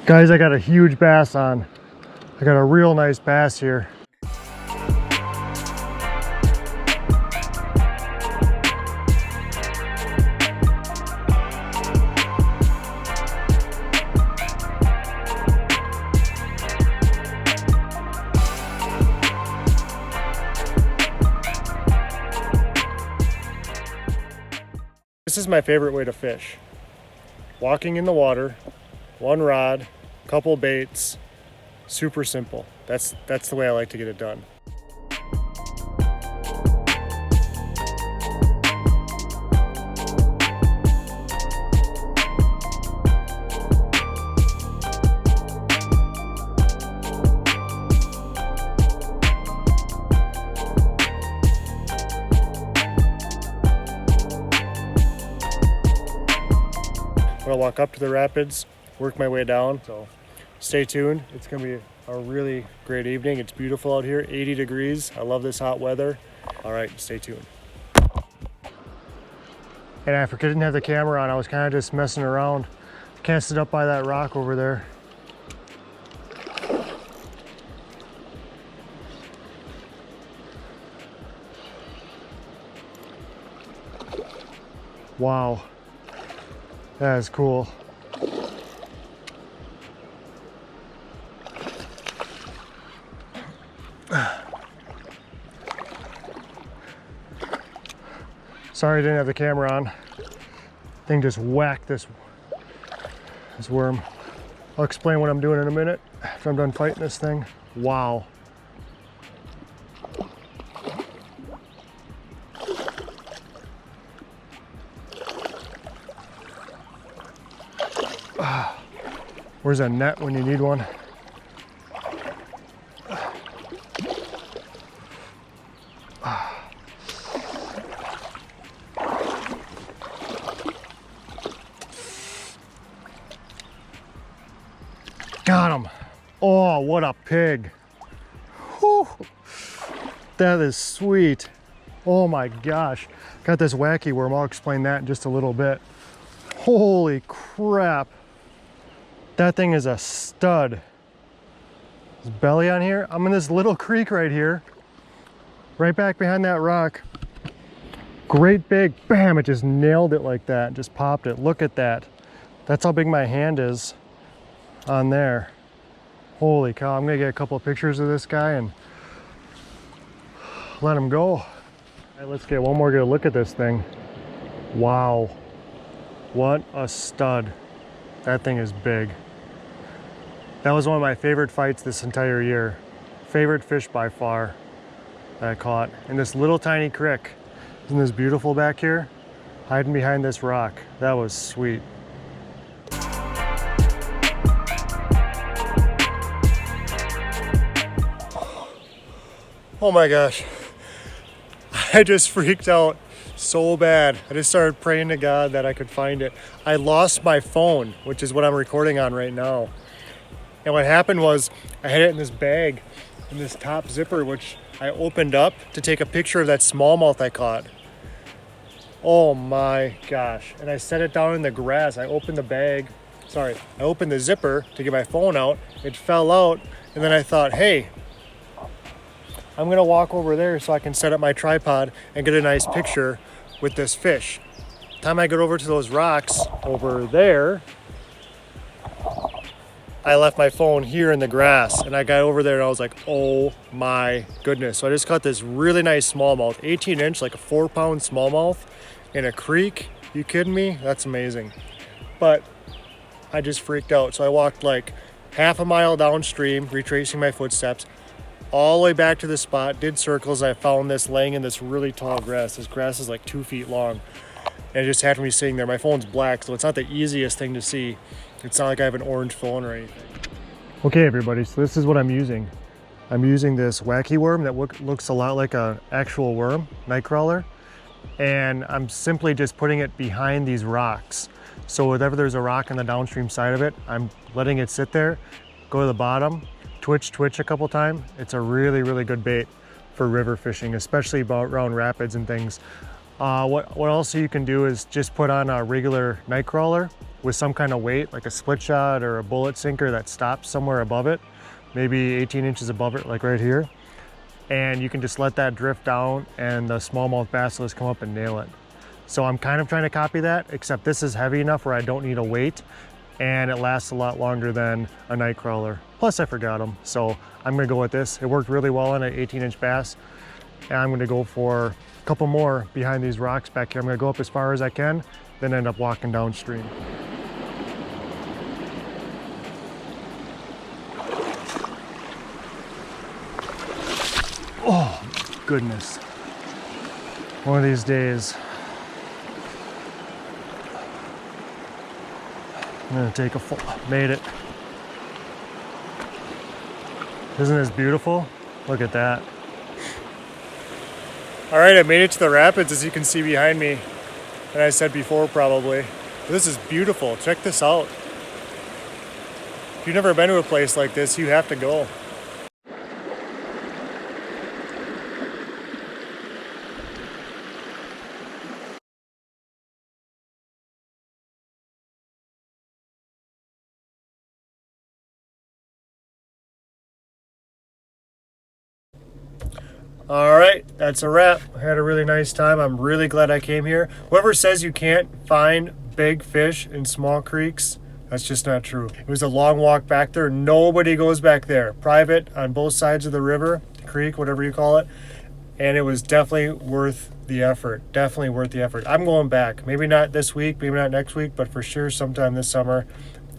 Guys, I got a huge bass on. I got a real nice bass here. This is my favorite way to fish. Walking in the water, one rod, couple baits, super simple. That's the way I like to get it done. I'm gonna walk up to the rapids, work my way down, so stay tuned. It's gonna be a really great evening. It's beautiful out here, 80 degrees. I love this hot weather. All right, stay tuned. And I didn't have the camera on, I was kind of just messing around. Cast it up by that rock over there. Wow. That is cool. Sorry I didn't have the camera on. Thing just whacked this worm. I'll explain what I'm doing in a minute after I'm done fighting this thing. Wow. Where's a net when you need one? Got him. Oh, what a pig. Whew. That is sweet. Oh my gosh. Got this wacky worm. I'll explain that in just a little bit. Holy crap. That thing is a stud. His belly on here. I'm in this little creek right here. Right back behind that rock. Great big, bam, it just nailed it like that. Just popped it. Look at that. That's how big my hand is on there. Holy cow, I'm gonna get a couple of pictures of this guy and let him go. All right, let's get one more good look at this thing. Wow. What a stud. That thing is big. That was one of my favorite fights this entire year. Favorite fish by far that I caught in this little tiny creek. Isn't this beautiful back here? Hiding behind this rock. That was sweet. Oh my gosh. I just freaked out so bad. I just started praying to God that I could find it. I lost my phone, which is what I'm recording on right now. And what happened was I had it in this bag, in this top zipper, which I opened up to take a picture of that smallmouth I caught. Oh my gosh. And I set it down in the grass. I opened the bag, I opened the zipper to get my phone out. It fell out. And then I thought, hey, I'm gonna walk over there so I can set up my tripod and get a nice picture with this fish. By the time I get over to those rocks over there, I left my phone here in the grass and I got over there and I was like, oh my goodness. So I just caught this really nice smallmouth, 18 inch, like a 4-pound smallmouth in a creek. You kidding me? That's amazing. But I just freaked out. So I walked like half a mile downstream, retracing my footsteps, all the way back to the spot, did circles. I found this laying in this really tall grass. This grass is like 2 feet long. And it just happened to be sitting there. My phone's black, so it's not the easiest thing to see. It's not like I have an orange phone or anything. Okay, everybody, so this is what I'm using. I'm using this wacky worm that looks a lot like an actual worm, nightcrawler. And I'm simply just putting it behind these rocks. So whenever there's a rock on the downstream side of it, I'm letting it sit there, go to the bottom, twitch a couple times. It's a really, really good bait for river fishing, especially around rapids and things. What also you can do is just put on a regular nightcrawler with some kind of weight, like a split shot or a bullet sinker that stops somewhere above it, maybe 18 inches above it, like right here. And you can just let that drift down and the smallmouth basilisk come up and nail it. So I'm kind of trying to copy that, except this is heavy enough where I don't need a weight and it lasts a lot longer than a night crawler. Plus I forgot them, so I'm gonna go with this. It worked really well on an 18-inch bass. And I'm gonna go for a couple more behind these rocks back here. I'm gonna go up as far as I can, then end up walking downstream. Oh, goodness. One of these days, I'm gonna take a full, made it. Isn't this beautiful? Look at that. All right, I made it to the rapids, as you can see behind me. And I said before, probably. This is beautiful, check this out. If you've never been to a place like this, you have to go. All right, that's a wrap. I had a really nice time. I'm really glad I came here. Whoever says you can't find big fish in small creeks, that's just not true. It was a long walk back there. Nobody goes back there. Private on both sides of the river, creek, whatever you call it. And it was definitely worth the effort. Definitely worth the effort. I'm going back. Maybe not this week, maybe not next week, but for sure sometime this summer,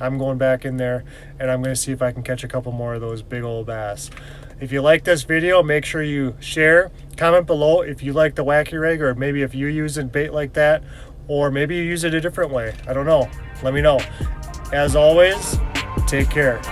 I'm going back in there and I'm gonna see if I can catch a couple more of those big old bass. If you like this video, make sure you share, comment below if you like the wacky rig, or maybe if you're using bait like that, or maybe you use it a different way. I don't know. Let me know. As always, take care.